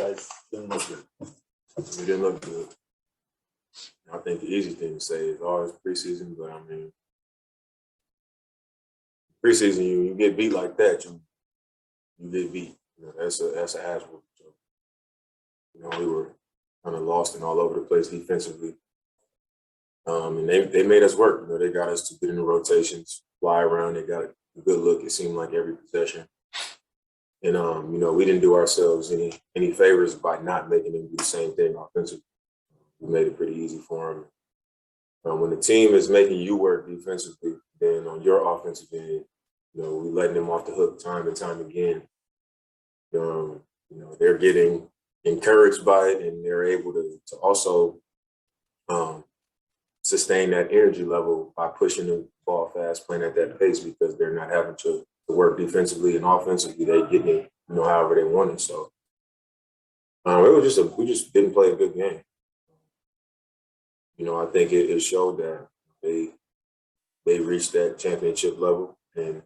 guys didn't look good. We didn't look good. I think the easy thing to say is always preseason, but I mean, preseason you get beat like that, you get beat. You know, that's a ass whoop. So, you know, we were kind of lost and all over the place defensively. And they made us work. You know, they got us to get in the rotations, fly around. They got a good look. It seemed like every possession. And you know, we didn't do ourselves any favors by not making them do the same thing offensively. We made it pretty easy for them. When the team is making you work defensively, then on your offensive end, you know, we letting them off the hook time and time again. You know, they're getting encouraged by it, and they're able to also sustain that energy level by pushing the ball fast, playing at that pace, because they're not having to work defensively and offensively. They get it, you know, however they want it. So it was we just didn't play a good game. You know, I think it showed that they reached that championship level, and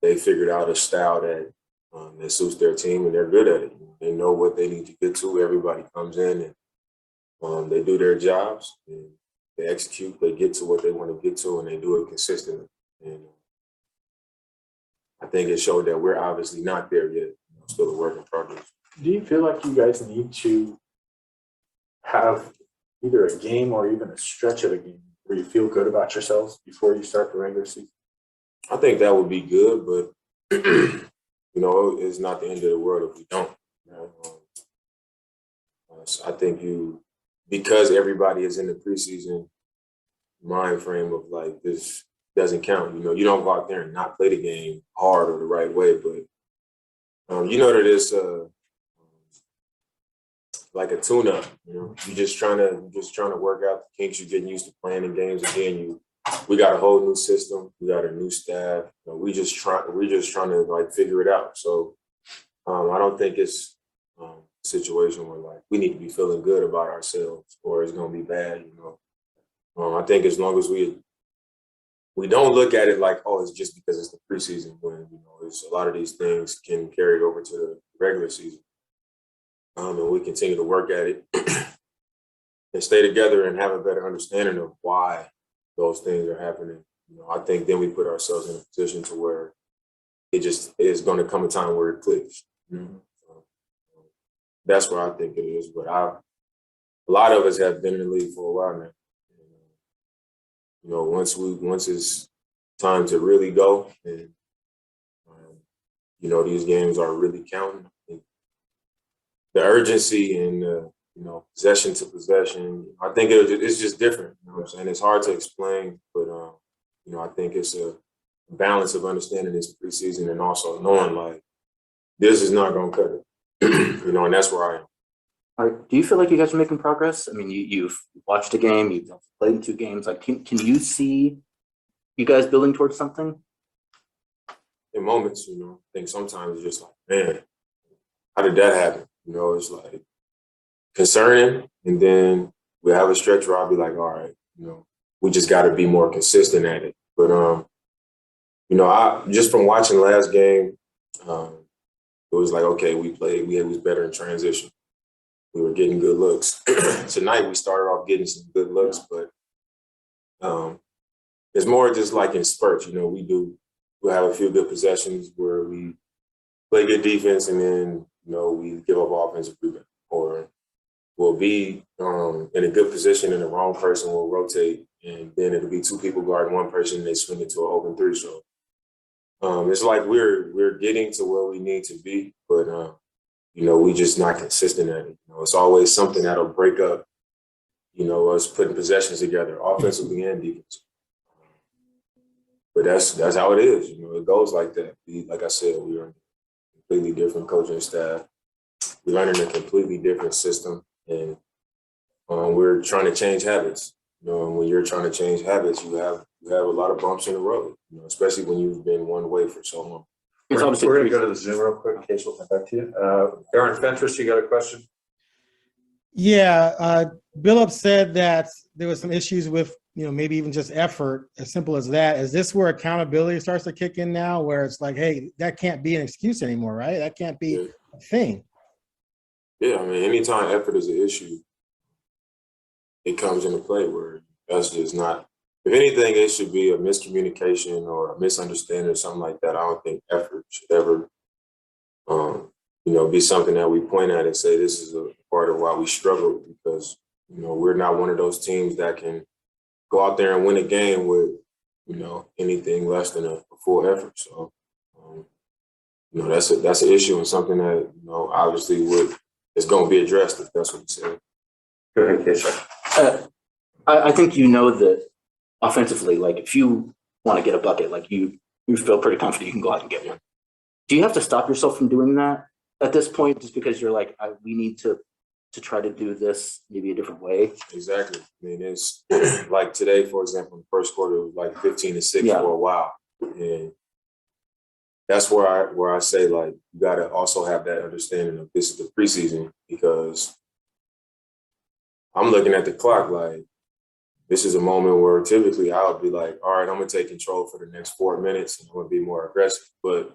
they figured out a style that suits their team, and they're good at it. They know what they need to get to. Everybody comes in and they do their jobs, and they execute. They get to what they want to get to, and they do it consistently. And I think it showed that we're obviously not there yet. You know, still a work in progress. Do you feel like you guys need to have either a game or even a stretch of a game where you feel good about yourselves before you start the regular season? I think that would be good, but you know, it's not the end of the world if we don't. You know? So I think because everybody is in the preseason mind frame of like, this doesn't count. You know, you don't go out there and not play the game hard or the right way, but you know that it's like a tune-up. You know, you're just trying to work out the kinks. You're getting used to playing in games again. We got a whole new system. We got a new staff. You know, we're just trying to like figure it out. So I don't think it's a situation where like we need to be feeling good about ourselves or it's going to be bad. You know, I think as long as we don't look at it like, oh, it's just because it's the preseason, when you know, it's a lot of these things can carry over to the regular season. And we continue to work at it and stay together and have a better understanding of why those things are happening. You know, I think then we put ourselves in a position to where it just is going to come a time where it clicks. Mm-hmm. That's where I think it is. But a lot of us have been in the league for a while now. You know, once it's time to really go, and you know, these games are really counting. The urgency and you know, possession to possession, I think it's just different. You know what I'm saying? It's hard to explain, but you know, I think it's a balance of understanding this preseason and also knowing like this is not going to cut it. You know, and that's where I am. All right. Do you feel like you guys are making progress? I mean, you've watched a game, you've played in 2 games. Like, can you see you guys building towards something? In moments, you know, I think sometimes it's just like, man, how did that happen? You know, it's like concerning. And then we have a stretch where I'll be like, all right, you know, we just got to be more consistent at it. But, you know, I just from watching last game, it was like, okay, we was better in transition. We were getting good looks. Tonight, we started off getting some good looks, but it's more just like in spurts. You know, we'll have a few good possessions where we play good defense, and then, you know, we give up offensive rebound, or we'll be in a good position and the wrong person will rotate, and then it'll be 2 people guarding 1 person, and they swing it to an open 3. So it's like we're getting to where we need to be, but you know, we just not consistent at it. You know, it's always something that'll break up, you know, us putting possessions together, offensively and defensively. But that's how it is. You know, it goes like that. Like I said, we are a completely different coaching staff. We're learning a completely different system, and we're trying to change habits. You know, and when you're trying to change habits, you have a lot of bumps in the road. You know, especially when you've been one way for so long. We're going to go to the Zoom real quick in case we'll come back to you. Aaron Fentress, you got a question? Yeah, Billups said that there was some issues with, you know, maybe even just effort, as simple as that. Is this where accountability starts to kick in now, where it's like, hey, that can't be an excuse anymore, right? That can't be a thing. Yeah, I mean, anytime effort is an issue, it comes into play where that's just not. If anything, it should be a miscommunication or a misunderstanding or something like that. I don't think effort should ever, be something that we point at and say this is a part of why we struggle because we're not one of those teams that can go out there and win a game with anything less than a full effort. So, that's an issue and something that obviously is going to be addressed if that's what you said. Go ahead, Keisha. I think that offensively, like if you want to get a bucket, like you feel pretty confident you can go out and get one. Do you have to stop yourself from doing that at this point just because you're like, we need to try to do this maybe a different way? Exactly. I mean, it's like today, for example, in the first quarter, it was like 15-6 Yeah. for a while. And that's where I say, like, you got to also have that understanding of this is the preseason because I'm looking at the clock like this is a moment where typically I would be like, all right, I'm going to take control for the next 4 minutes and I'm going to be more aggressive. But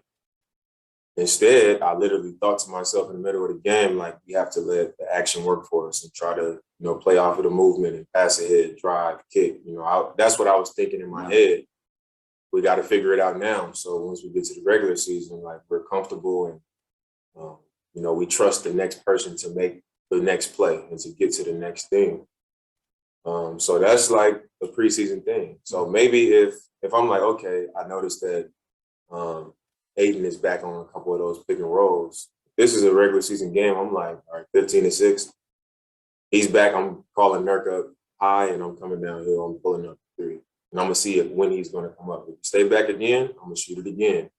instead, I literally thought to myself in the middle of the game, like, we have to let the action work for us and try to, play off of the movement and pass ahead, drive, kick. That's what I was thinking in my head. We got to figure it out now. So once we get to the regular season, like, we're comfortable and, we trust the next person to make the next play and to get to the next thing. So that's like a preseason thing. So maybe if I'm like, okay, I noticed that Aiden is back on a couple of those pick and rolls. This is a regular season game. I'm like, all right, 15-6. He's back. I'm calling Nurk up high and I'm coming downhill. I'm pulling up 3. And I'm going to see when he's going to come up. If he stay back again, I'm going to shoot it again.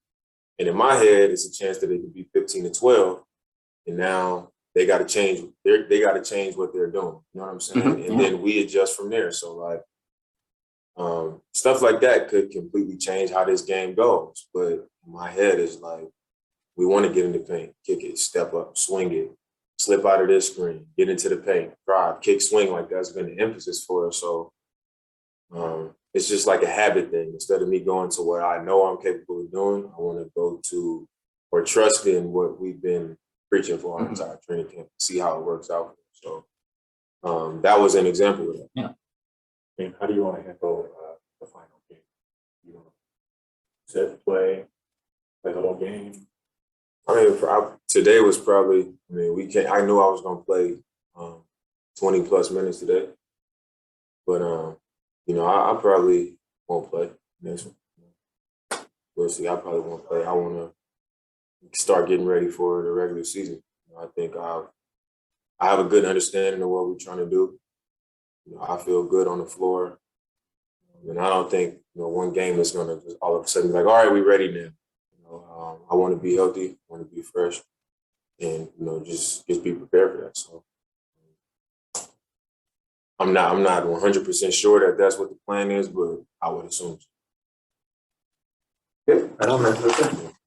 And in my head, it's a chance that it could be 15-12. And now they got to change. They got to change what they're doing. You know what I'm saying? Mm-hmm. And then we adjust from there. So like stuff like that could completely change how this game goes. But my head is like, we want to get in the paint, kick it, step up, swing it, slip out of this screen, get into the paint, drive, kick, swing. Like that's been the emphasis for us. So it's just like a habit thing. Instead of me going to what I know I'm capable of doing, I want to go to or trust in what we've been preaching for our entire training camp, see how it works out. So that was an example of that. Yeah. I mean, how do you want to handle the final game? You want to sit, play the whole game? I mean, today was probably, I knew I was going to play 20 plus minutes today. But, I probably won't play next one. We'll see. I probably won't play. I want to start getting ready for the regular season. I think I have a good understanding of what we're trying to do. I feel good on the floor. And I don't think, one game is going to just all of a sudden be like, all right, we're ready now. I want to be healthy, I want to be fresh, and just be prepared for that. So I'm not 100% sure that that's what the plan is, but I would assume. Good. I don't know.